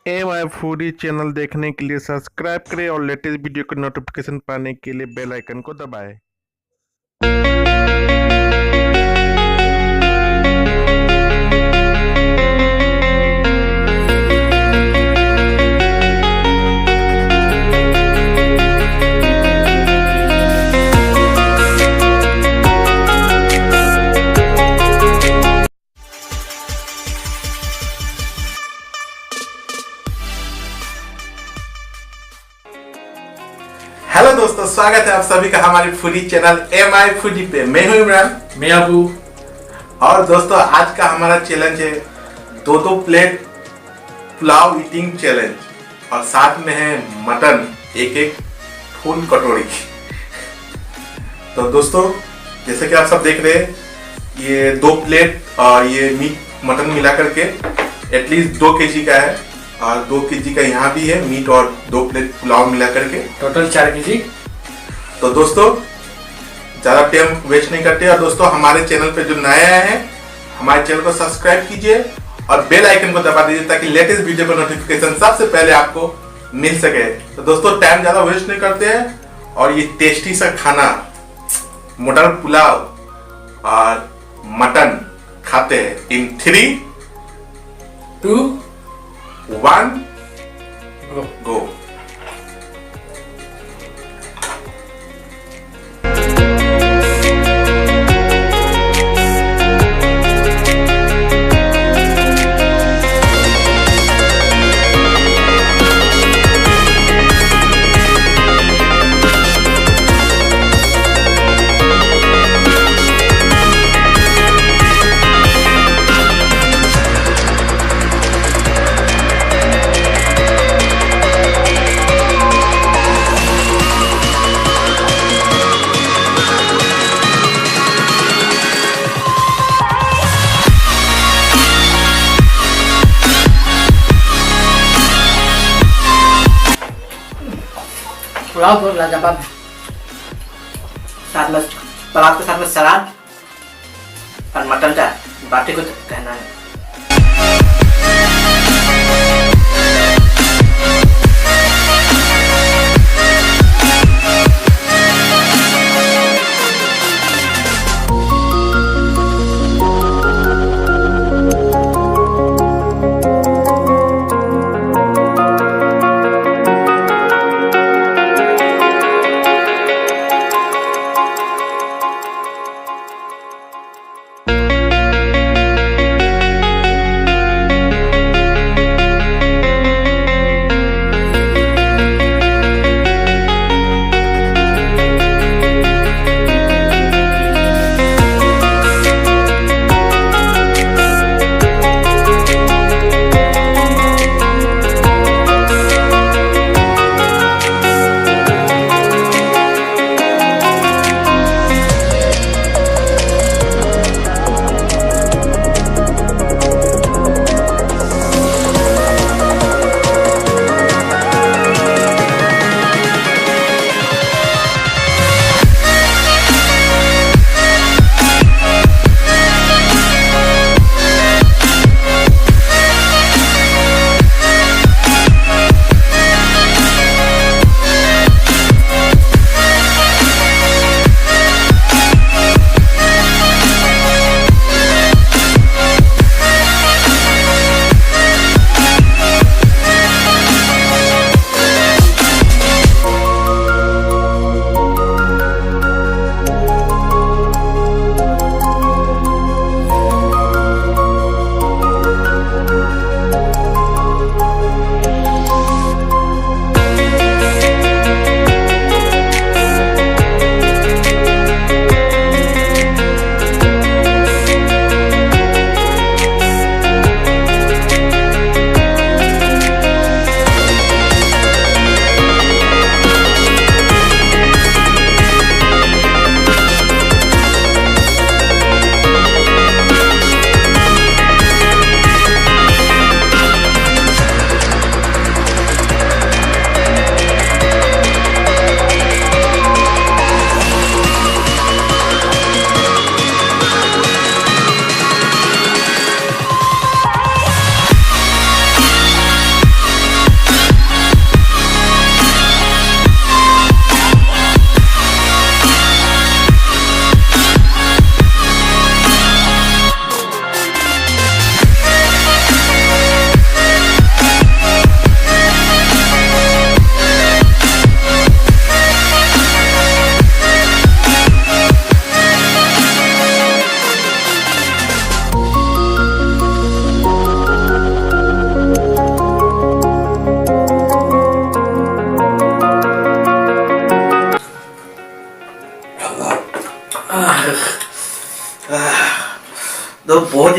M आई foodie channel देखने के लिए सब्सक्राइब करें और लेटेस्ट वीडियो का नोटिफिकेशन पाने के लिए बेल आइकन को दबाएं। हेलो दोस्तों, स्वागत है आप सभी का हमारे फूडी चैनल एम आई फूडी पे। मैं हूं इमरान। मैं अबू। और दोस्तों, आज का हमारा चैलेंज है दो प्लेट पुलाव ईटिंग चैलेंज, और साथ में है मटन एक फुल कटोरी। तो दोस्तों, जैसे कि आप सब देख रहे हैं, ये 2 प्लेट और ये मीट मटन मिला करके एटलीस्ट 2 केजी का है, और 2 केजी का यहाँ भी है मीट, और 2 प्लेट पुलाव मिला करके टोटल 4 केजी। तो दोस्तों, ज़्यादा टाइम वेस्ट नहीं करते, और दोस्तों हमारे चैनल पे जो नए आए हैं, हमारे चैनल को सब्सक्राइब कीजिए और बेल आइकन को दबा दीजिए ताकि लेटेस्ट वीडियो का नोटिफिकेशन सबसे पहले आपको मिल सके। तो दोस्तों, टाइम ज़्यादा वेस्ट नहीं करते हैं और ये टेस्टी सा खाना मटर पुलाव और मटन खाते हैं इन 3, 2, 1 गो। पुलाव बहुत लाजवाब, साथ में पुलाव के साथ में सलाद और मटन का बाटी को कहना है।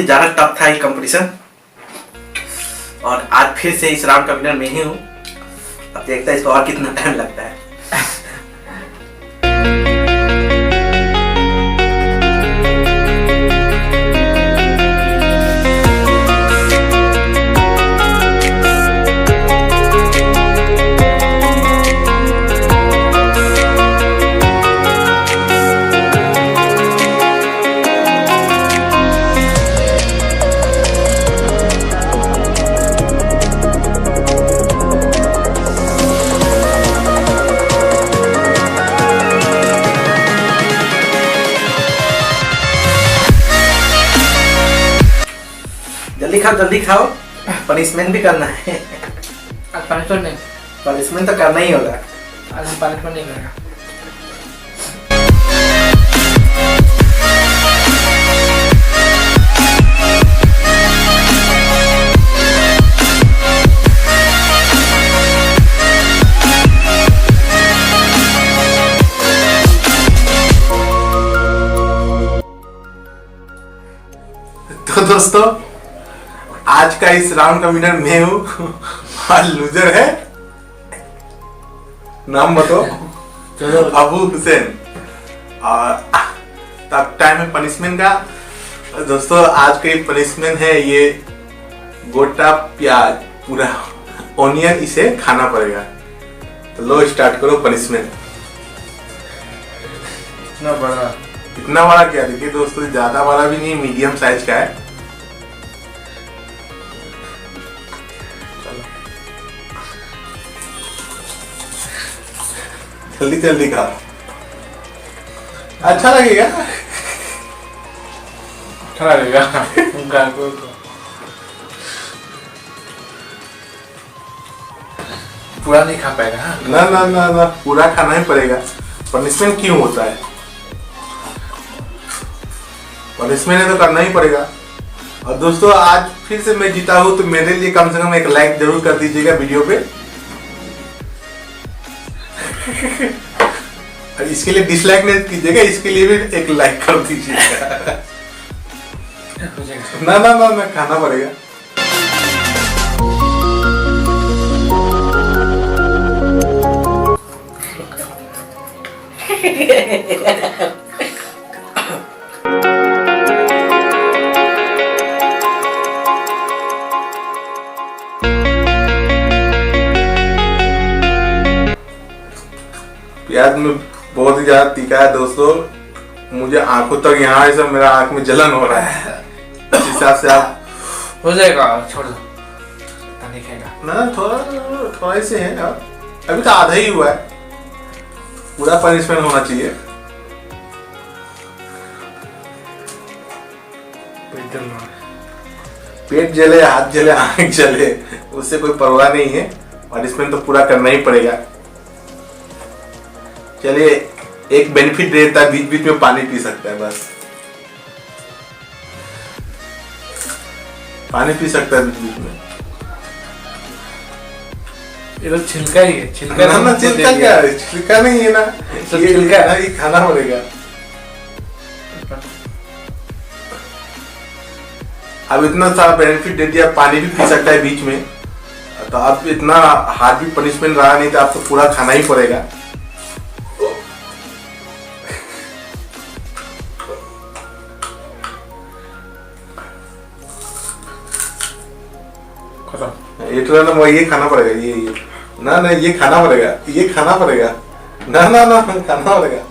ज़्यादा टफ था ये कंपटीशन, और आज फिर से इस राउंड का विनर मैं ही हूँ। अब देखते हैं इसको और कितना टाइम लगता है। जल्दी खाओ, पनिशमेंट भी करना है। पनिशमेंट नहीं, पनिशमेंट तो करना ही होगा। आज हम पनिशमेंट नहीं करेंगे। तो दोस्तों आज का इस राउंड का विनर मैं हूँ और लूजर है, नाम बताओ, अबू हुसैन। और तब टाइम है पनिशमेंट का। दोस्तों आज का ये पनिशमेंट है, ये गोटा प्याज पूरा ऑनियन इसे खाना पड़ेगा। तो लो स्टार्ट करो पनिशमेंट। इतना बड़ा क्या, देखिए दोस्तों ज्यादा बड़ा भी नहीं, मीडियम साइज का है। जल्दी जल्दी खा, अच्छा लगेगा। अच्छा लगेगा। पूरा नहीं खा पाएगा। हाँ? ना ना ना ना, पूरा खाना ही पड़ेगा। पनिशमेंट क्यों होता है? पनिशमेंट है तो करना ही पड़ेगा। और दोस्तों आज फिर से मैं जीता हूँ, तो मेरे लिए कम से कम एक लाइक जरूर कर दीजिएगा वीडियो पे। और इसके लिए डिसलाइक नहीं कीजिएगा, इसके लिए भी एक लाइक कर दीजिएगा। ना ना ना ना, खाना पड़ेगा। प्याज में बहुत ही ज्यादा तीखा है दोस्तों, मुझे आंखों तक यहाँ से मेरा आंख में जलन हो रहा है। इस हिसाब से आप हो जाएगा, छोड़ दो, नहीं खाएगा। ना थोड़ा ही से है, अभी तो आधा ही हुआ है, पूरा पनिशमेंट होना चाहिए। पेट जले, हाथ जले, आंख जले, उससे कोई परवाह नहीं है, पनिशमेंट तो पूरा करना ही पड़ेगा। चलिए एक बेनिफिट देता है, बीच बीच में पानी पी सकता है, बस पानी पी सकता है बीच बीच में। ये तो छिलका ही है, छिलका ना छिलका क्या है, छिलका नहीं है ना, सब ये छिलका है। ये खाना पड़ेगा। अब इतना सारा बेनिफिट दे दिया, पानी भी पी सकता है बीच में, तो अब इतना हार्ड भी पनिशमेंट रहा नहीं, तो आपको पूरा खाना ही पड़ेगा। ये तो ना, ये खाना पड़ेगा, ये ना ना, ये खाना पड़ेगा, ये खाना पड़ेगा, ना ना ना, खाना पड़ेगा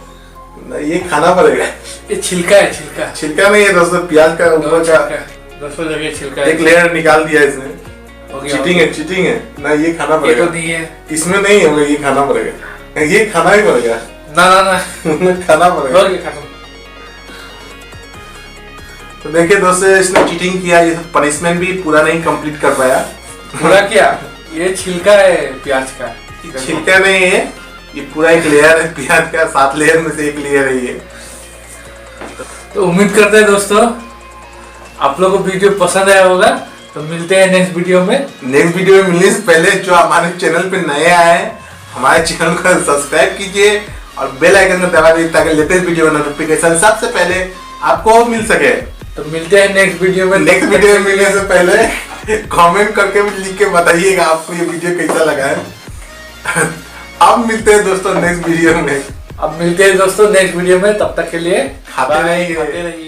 ना, ये खाना पड़ेगा। ये छिलका है, छिलका छिलका नहीं है दोस्तों, प्याज का ऊपर का दोस्तों जगह छिलका एक लेयर निकाल दिया इसने। है। चीटिंग है, चीटिंग है ना, ये खाना ये पड़ेगा। तो नहीं है, इसमें नहीं है, ये खाना पड़ेगा, ये खाना ही पड़ेगा। ना ना ना, खाना पड़ेगा। और ये खत्म। तो देखिए दोस्तों, इसने चीटिंग किया, ये पनिशमेंट भी पूरा नहीं कंप्लीट कर पाया। पूरा क्या, ये छिलका है प्याज का, छिलका नहीं है, ये पूरा एक लेयर है प्याज का, 7 लेयर में से एक लेयर है ये। तो उम्मीद करते हैं दोस्तों आप लोगों को वीडियो पसंद आया होगा। तो मिलते हैं नेक्स्ट वीडियो में। नेक्स्ट वीडियो में मिलने से पहले जो हमारे चैनल पे नए आए हैं, हमारे चैनल को सब्सक्राइब कीजिए और बेल आइकन को दबा दीजिए, ताकि लेटेस्ट वीडियो नोटिफिकेशन सबसे पहले आपको मिल सके। तो मिलते हैं नेक्स्ट वीडियो में। नेक्स्ट वीडियो में मिलने से पहले कमेंट करके लिख के बताइएगा आपको ये वीडियो कैसा लगा है। अब मिलते हैं दोस्तों नेक्स्ट वीडियो में। अब मिलते हैं दोस्तों नेक्स्ट वीडियो में, तब तक के लिए खाते रहिए। खाते रहिए।